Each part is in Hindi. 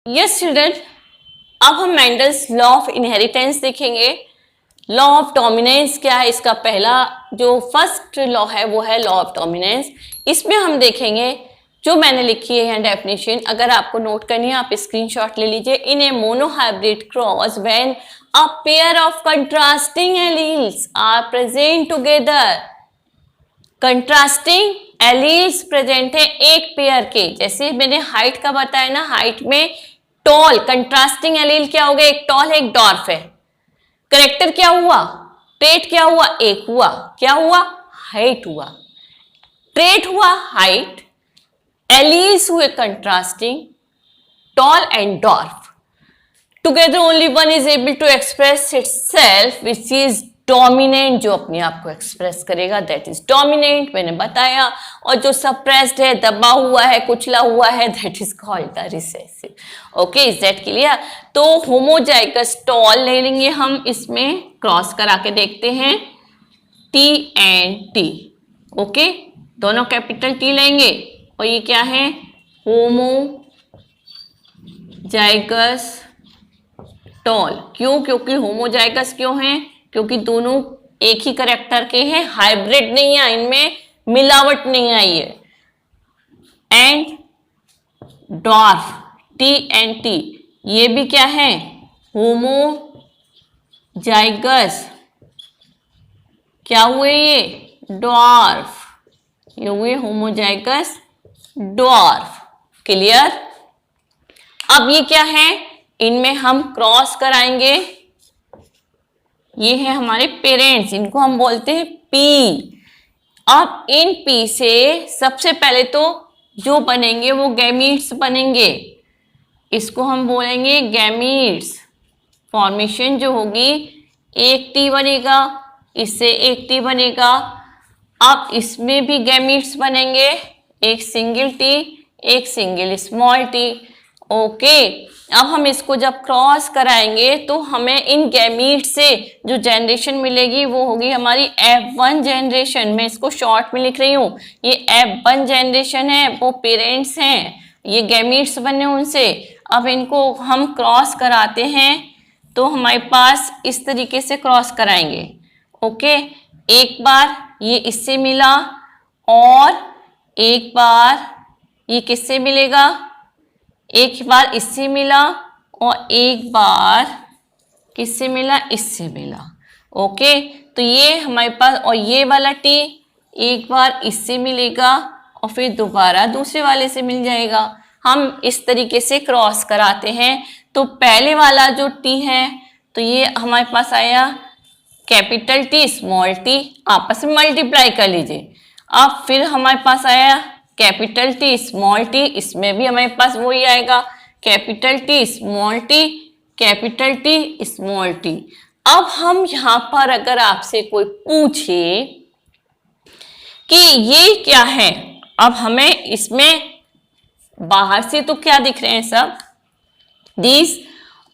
यस चिल्ड्रन, अब हम मेंडल्स लॉ ऑफ इनहेरिटेंस देखेंगे। लॉ ऑफ डोमिनेंस क्या है, इसका पहला जो फर्स्ट लॉ है वो है लॉ ऑफ डोमिनेंस। इसमें हम देखेंगे जो मैंने लिखी है यहाँ डेफिनेशन, अगर आपको नोट करनी है आप स्क्रीनशॉट ले लीजिए। In a monohybrid cross when a pair of contrasting alleles are present together, contrasting alleles present है एक पेयर के, जैसे मैंने हाइट का बताया ना, हाइट में टॉल कंट्रास्टिंग एलील क्या हो गया, एक टॉल है एक डॉर्फ है। करेक्टर क्या हुआ, ट्रेट क्या हुआ, एक हुआ, क्या हुआ, हाइट हुआ, ट्रेट हुआ हाइट, एलील्स हुए contrasting, tall and dwarf. Together only one is able to express itself which is dominant, जो अपने आप को एक्सप्रेस करेगा दैट इज डोमिनेंट, मैंने बताया। और जो सप्रेस्ड है, दबा हुआ है, कुचला हुआ है, that is called the recessive. Okay, is that clear? तो होमोजाइगस टॉल ले लेंगे हम, इसमें क्रॉस करा के देखते हैं, टी एंड टी। ओके, दोनों कैपिटल टी लेंगे। और ये क्या है, होमोजाइगस टॉल। क्यों? क्योंकि होमोजाइगस क्यों है, क्योंकि दोनों एक ही करेक्टर के हैं, हाइब्रिड नहीं है, इनमें मिलावट नहीं आई है। And dwarf, T and T, ये भी क्या है, होमोजाइगस, क्या हुए ये, डॉर्फ, ये हुए होमोजाइगस डॉर्फ। क्लियर? अब ये क्या है, इनमें हम क्रॉस कराएंगे, ये है हमारे पेरेंट्स, इनको हम बोलते हैं पी। अब इन पी से सबसे पहले तो जो बनेंगे वो गैमीट्स बनेंगे, इसको हम बोलेंगे गैमीट्स। फॉर्मेशन जो होगी, एक टी बनेगा, इससे एक टी बनेगा। अब इसमें भी गैमीट्स बनेंगे, एक सिंगल टी, एक सिंगल स्मॉल टी। ओके, अब हम इसको जब क्रॉस कराएंगे तो हमें इन गैमीट से जो जनरेशन मिलेगी वो होगी हमारी F1 जनरेशन। मैं इसको शॉर्ट में लिख रही हूँ, ये F1 जनरेशन है, वो पेरेंट्स हैं, ये गैमीट्स बने उनसे। अब इनको हम क्रॉस कराते हैं तो हमारे पास इस तरीके से क्रॉस कराएंगे। ओके, एक बार ये इससे मिला और एक बार ये किससे मिलेगा, एक बार इससे मिला और एक बार किससे मिला, इससे मिला। ओके, तो ये हमारे पास, और ये वाला टी एक बार इससे मिलेगा और फिर दोबारा दूसरे वाले से मिल जाएगा। हम इस तरीके से क्रॉस कराते हैं। तो पहले वाला जो टी है तो ये हमारे पास आया कैपिटल टी स्मॉल टी, आपस में मल्टीप्लाई कर लीजिए। अब फिर हमारे पास आया कैपिटल टी स्मॉल टी, इसमें भी हमारे पास वही आएगा capital T small T, capital T small T. अब हम यहाँ पर अगर आपसे कोई पूछे कि ये क्या है, अब हमें इसमें बाहर से तो क्या दिख रहे हैं सब, दिस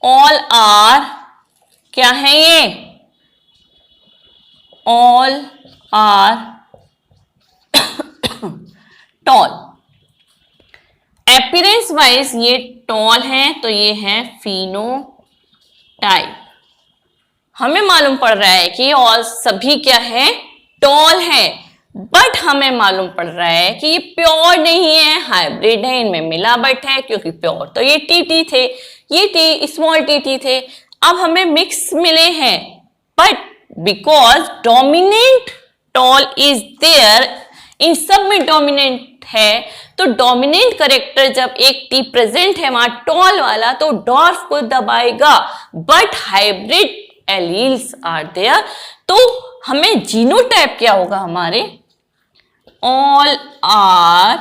ऑल आर, क्या है ये, all are tall. Appearance wise ये टॉल है तो ये है फिनोटाइप। हमें मालूम पड़ रहा है कि और सभी क्या है, टॉल है, बट हमें मालूम पड़ रहा है कि ये प्योर नहीं है, हाइब्रिड है, इनमें मिलावट है। क्योंकि प्योर तो ये टी थे, ये टी स्मॉल टी थे, अब हमें मिक्स मिले हैं, but because dominant tall is there, इन सब में डोमिनेंट है, तो डोमिनेंट करेक्टर जब एक टी प्रेजेंट है वहां टॉल वाला तो डॉर्फ को दबाएगा, but hybrid alleles are there, तो हमें जीनोटाइप क्या होगा, हमारे ऑल आर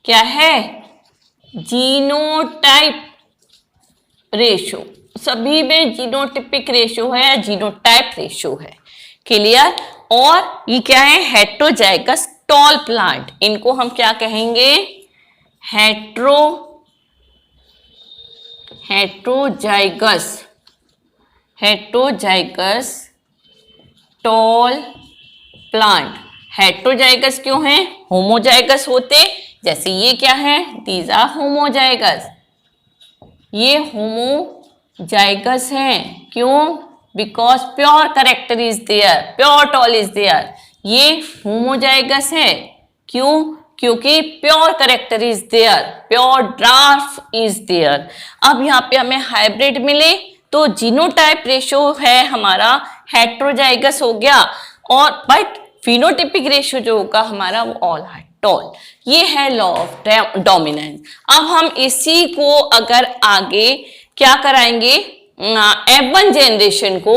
क्या है, जीनोटाइप रेशो, सभी में जीनोटिपिक रेशो है या जीनोटाइप रेशो है। क्लियर? और ये क्या है, हेट्रोजाइगस टॉल प्लांट, इनको हम क्या कहेंगे, हेट्रोजाइगस टॉल प्लांट। हेट्रोजाइगस क्यों है, होमोजाइगस होते, जैसे ये क्या है, दीज आर होमोजाइगस। ये होमोजाइगस हैं। क्यों? Because pure character is there, pure tall is there. ये होमोजाइगस है। क्यों? क्योंकि pure character is there, pure dwarf is there. अब यहाँ पे हमें हाइब्रिड मिले तो जीनोटाइप रेशियो है हमारा हेट्रोजाइगस हो गया, और बट फिनोटिपिक रेशियो जो होगा हमारा वो ऑल आर टॉल। ये है लॉ ऑफ डोमिनेंस। अब हम इसी को अगर आगे क्या कराएंगे, F1 जनरेशन को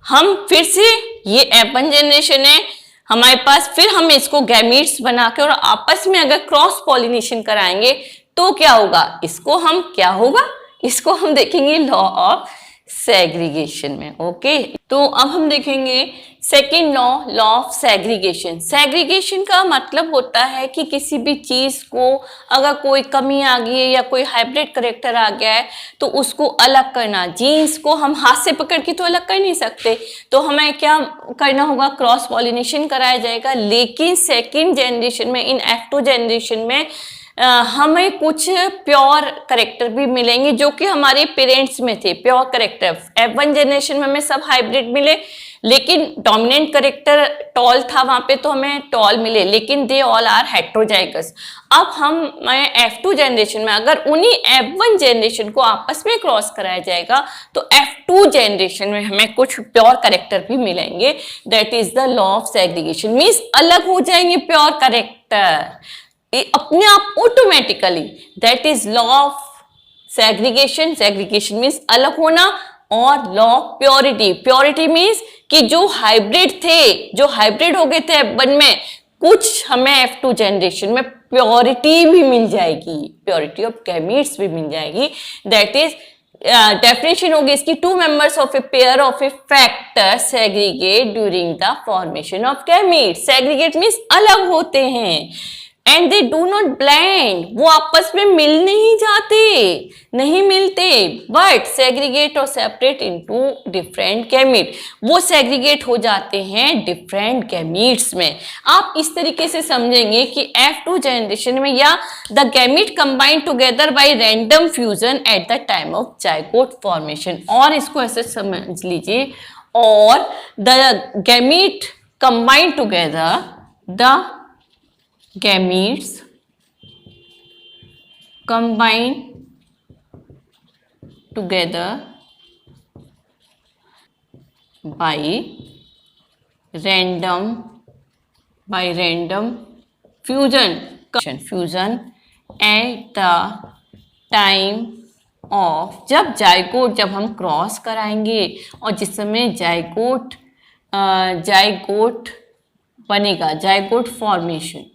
हम फिर से, ये F1 जनरेशन है हमारे पास, फिर हम इसको गैमीट्स बना के और आपस में अगर क्रॉस पॉलिनेशन कराएंगे तो क्या होगा, इसको हम क्या होगा, इसको हम देखेंगे लॉ ऑफ सेग्रीगेशन में। ओके, तो अब हम देखेंगे second law, law of segregation. Segregation का मतलब होता है कि किसी भी चीज को अगर कोई कमी आ गई है या कोई हाइब्रिड करेक्टर आ गया है तो उसको अलग करना। जीन्स को हम हाथ से पकड़ के तो अलग कर नहीं सकते, तो हमें क्या करना होगा, क्रॉस पॉलिनेशन कराया जाएगा। लेकिन सेकेंड जनरेशन में, इन F2 जनरेशन में हमें कुछ प्योर करेक्टर भी मिलेंगे जो कि हमारे पेरेंट्स में थे, प्योर करेक्टर। F1 जनरेशन में हमें सब हाइब्रिड मिले, लेकिन डोमिनेंट करेक्टर टॉल था वहां पे तो हमें टॉल मिले, लेकिन दे ऑल आर हेट्रोजाइगस। अब हम F2 जनरेशन में अगर उन्हीं F1 जनरेशन को आपस में क्रॉस कराया जाएगा तो F2 जनरेशन में हमें कुछ प्योर करेक्टर भी मिलेंगे। That is the law of segregation, means अलग हो जाएंगे प्योर करेक्टर अपने आप automatically. That is law of segregation. Segregation means अलग होना, और law of purity. Purity means कि जो हाइब्रिड थे, जो हाइब्रिड हो गए थे F1 में, कुछ हमें F2 जनरेशन में प्योरिटी भी मिल जाएगी, प्योरिटी ऑफ गैमीट्स भी मिल जाएगी। दैट इज डेफिनेशन होगी इसकी, two members of a pair of a factor segregate during the formation of gametes. Segregate means अलग होते हैं, and they do not blend, वो आपस में मिल नहीं जाते, नहीं मिलते, बट सेग्रीगेट और सेपरेट इनटू डिफरेंट गैमीट, वो सेग्रीगेट हो जाते हैं डिफरेंट गैमीट्स में। आप इस तरीके से समझेंगे कि F2 जनरेशन में या the gamete combine together by random fusion at the time of zygote formation, और इसको ऐसे समझ लीजिए, और the gamete combine together, the gametes combine together by random fusion at the time of, जब जाइगोट, जब हम क्रॉस कराएंगे और जिस समय जाइगोट बनेगा, जाइगोट फॉर्मेशन,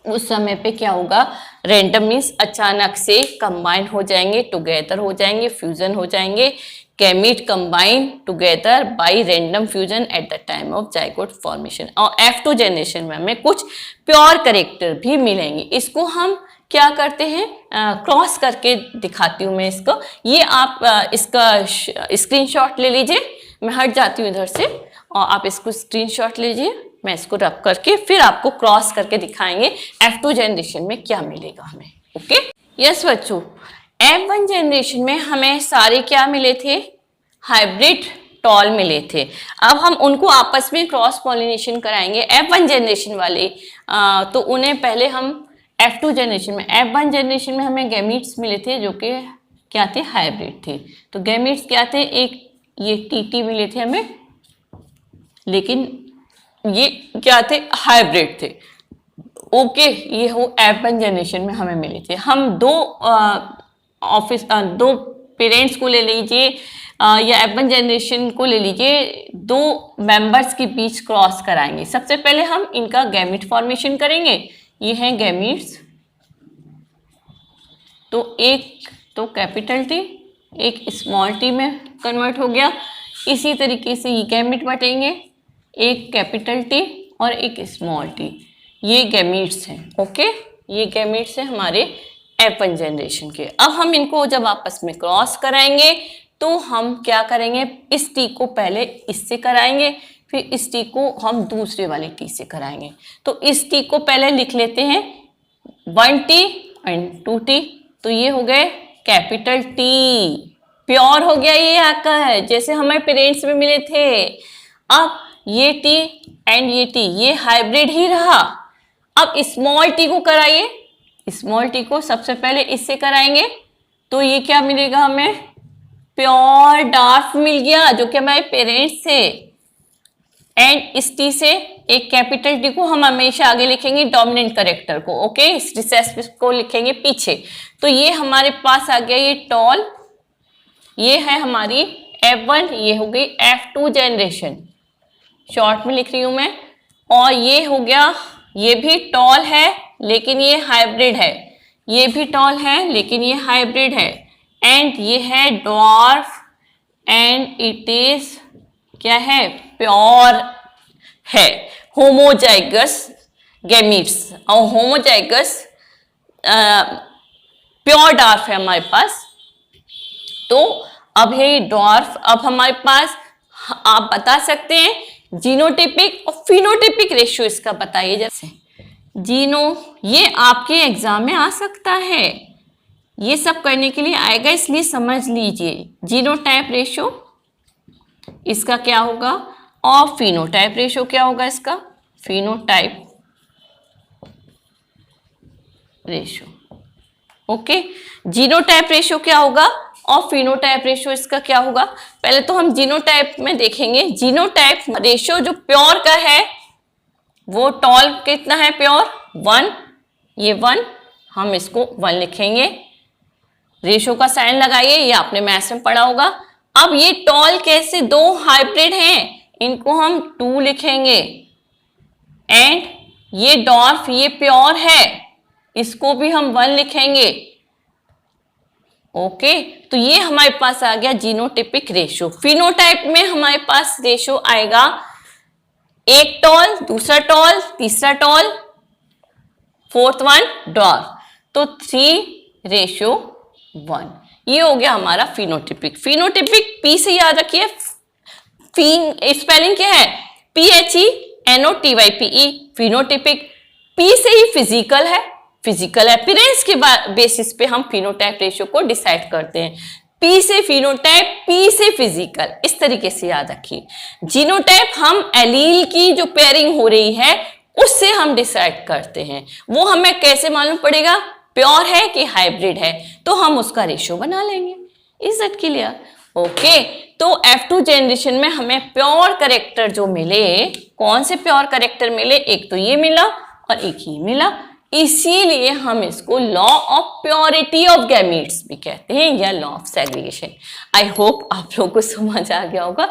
उस समय पे क्या होगा, रैंडम मीन्स अचानक से कंबाइन हो जाएंगे, टुगेदर हो जाएंगे, फ्यूजन हो जाएंगे। Gamete combine together by random fusion at the time of zygote formation. और F2 जनरेशन में हमें कुछ प्योर करेक्टर भी मिलेंगे। इसको हम क्या करते हैं, क्रॉस करके दिखाती हूँ मैं इसको। ये आप इसका स्क्रीनशॉट ले लीजिए, मैं हट जाती हूँ इधर से, और आप इसको स्क्रीनशॉट लीजिए, मैं इसको रब करके फिर आपको क्रॉस करके दिखाएंगे F2 जनरेशन में क्या मिलेगा हमें। ओके, यस बच्चों, F1 जनरेशन में हमें सारे क्या मिले थे, हाइब्रिड टॉल मिले थे। अब हम उनको आपस में क्रॉस पॉलिनेशन कराएंगे F1 जनरेशन वाले, तो उन्हें पहले हम F2 जनरेशन में, F1 जनरेशन में हमें गैमीट्स मिले थे जो कि क्या थे, हाइब्रिड थे। तो गैमीट्स क्या थे, एक ये TT मिले थे हमें, लेकिन ये क्या थे, हाइब्रिड थे। ओके, ये हो F1 जनरेशन में हमें मिले थे। हम दो पेरेंट्स को ले लीजिए या F1 जनरेशन को ले लीजिए, दो मेंबर्स के बीच क्रॉस कराएंगे। सबसे पहले हम इनका गैमीट फॉर्मेशन करेंगे। ये हैं गैमीट्स, तो एक तो कैपिटल T, एक स्मॉल t में कन्वर्ट हो गया। इसी तरीके से ये गैमीट बटेंगे, एक कैपिटल T और एक स्मॉल t, ये गैमीट्स हैं। ओके, ये गैमीट्स हैं हमारे F1 जनरेशन के। अब हम इनको जब आपस में क्रॉस कराएंगे तो हम क्या करेंगे, इस T को पहले इससे कराएंगे, फिर इस T को हम दूसरे वाले T से कराएंगे। तो इस T को पहले लिख लेते हैं 1T एंड 2T, तो ये हो गए कैपिटल टी। प्योर हो गया ये आकर, जैसे हमारे पेरेंट्स में मिले थे। अब ये टी एंड ये टी, ये हाइब्रिड ही रहा। अब स्मॉल टी को कराइए, स्मॉल टी को सबसे पहले इससे कराएंगे तो ये क्या मिलेगा हमें, प्योर डार्फ मिल गया, जो कि हमारे पेरेंट्स थे। एंड इस टी से एक कैपिटल टी को हम हमेशा आगे लिखेंगे डोमिनेंट करेक्टर को, ओके, इस रिसेस को लिखेंगे पीछे। तो ये हमारे पास आ गया ये टॉल, ये है हमारी F1, ये हो गई F2 जनरेशन, शॉर्ट में लिख रही हूं मैं। और ये हो गया, ये भी टॉल है लेकिन ये हाइब्रिड है, ये भी टॉल है लेकिन ये हाइब्रिड है। एंड ये है ड्वार्फ एंड इट इज क्या है, प्योर है, होमोजाइगस गैमीट्स, और होमोजाइगस प्योर डार्फ है हमारे पास। तो अब है ड्वार्फ। अब हमारे पास आप बता सकते हैं जीनोटिपिक और फिनोटिपिक रेशियो इसका बताइए। जैसे जीनो, ये आपके एग्जाम में आ सकता है, ये सब करने के लिए आएगा, इसलिए समझ लीजिए। जीनोटाइप रेशियो इसका क्या होगा, और फिनोटाइप रेशियो क्या होगा इसका, phenotype ratio, okay. Genotype ratio क्या होगा और फिनोटाइप रेशियो इसका क्या होगा। पहले तो हम जीनोटाइप में देखेंगे। जीनोटाइप रेशियो जो प्योर का है वो टॉल कितना है, प्योर 1, ये 1, हम इसको 1 लिखेंगे। रेशियो का साइन लगाइए, ये आपने मैथ्स में पढ़ा होगा। अब ये टॉल कैसे, दो हाइब्रिड हैं, इनको हम 2 लिखेंगे। एंड ये डॉर्फ, ये प्योर है, इसको भी हम 1 लिखेंगे, ओके। तो ये हमारे पास आ गया जीनोटिपिक रेशियो। फिनोटाइप में हमारे पास रेशियो आएगा एक टॉल, दूसरा टॉल, तीसरा टॉल, फोर्थ वन डॉर्फ, तो 3:1। ये हो गया हमारा फिनोटिपिक। फिनोटिपिक पी से याद रखिए, स्पेलिंग क्या है, PHENOTYPE, फिनोटिपिक। पी से ही फिजिकल है, फिजिकल अपीयरेंस के बेसिस पे हम फिनोटाइप रेशियो को डिसाइड करते हैं। पी से फिनोटाइप, पी से फिजिकल, इस तरीके से याद रखिए। जीनोटाइप हम एलील की जो पेयरिंग हो रही है उससे हम डिसाइड करते हैं। वो हमें कैसे मालूम पड़ेगा, प्योर है कि हाइब्रिड है, तो हम उसका रेशियो बना लेंगे। Is that clear, okay. तो F2 जनरेशन में हमें प्योर करेक्टर जो मिले, कौन से प्योर करेक्टर मिले, एक तो ये मिला और एक ही मिला, इसीलिए हम इसको law of purity of gametes भी कहते हैं या law of segregation. I hope आप लोगों को समझ आ गया होगा।